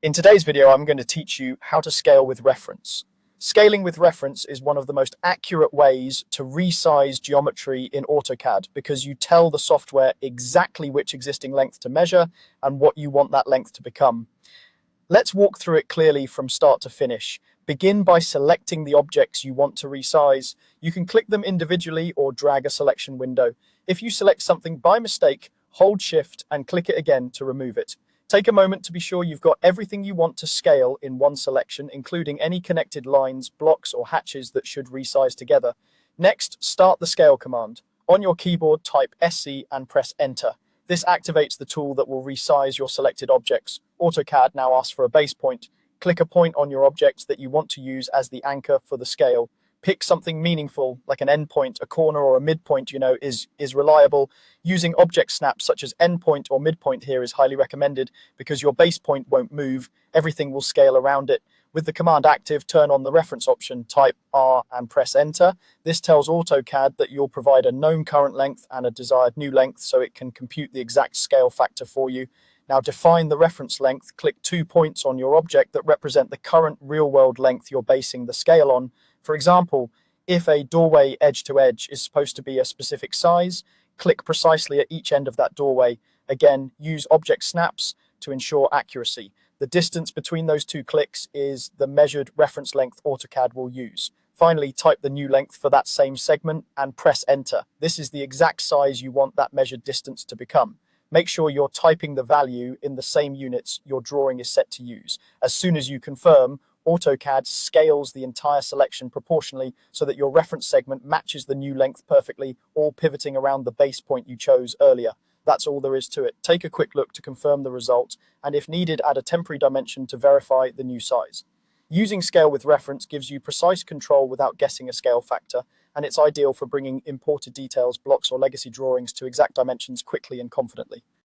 In today's video, I'm going to teach you how to scale with reference. Scaling with reference is one of the most accurate ways to resize geometry in AutoCAD because you tell the software exactly which existing length to measure and what you want that length to become. Let's walk through it clearly from start to finish. Begin by selecting the objects you want to resize. You can click them individually or drag a selection window. If you select something by mistake, hold Shift and click it again to remove it. Take a moment to be sure you've got everything you want to scale in one selection, including any connected lines, blocks, or hatches that should resize together. Next, start the scale command. On your keyboard, type SC and press Enter. This activates the tool that will resize your selected objects. AutoCAD now asks for a base point. Click a point on your object that you want to use as the anchor for the scale. Pick something meaningful, like an endpoint, a corner, or a midpoint is reliable. Using object snaps such as endpoint or midpoint here is highly recommended because your base point won't move. Everything will scale around it. With the command active, turn on the reference option, type R and press Enter. This tells AutoCAD that you'll provide a known current length and a desired new length so it can compute the exact scale factor for you. Now define the reference length. Click 2 points on your object that represent the current real-world length you're basing the scale on. For example, if a doorway edge to edge is supposed to be a specific size, click precisely at each end of that doorway. Again, use object snaps to ensure accuracy. The distance between those two clicks is the measured reference length AutoCAD will use. Finally, type the new length for that same segment and press Enter. This is the exact size you want that measured distance to become. Make sure you're typing the value in the same units your drawing is set to use. As soon as you confirm, AutoCAD scales the entire selection proportionally so that your reference segment matches the new length perfectly, all pivoting around the base point you chose earlier. That's all there is to it. Take a quick look to confirm the result, and if needed, add a temporary dimension to verify the new size. Using scale with reference gives you precise control without guessing a scale factor, and it's ideal for bringing imported details, blocks, or legacy drawings to exact dimensions quickly and confidently.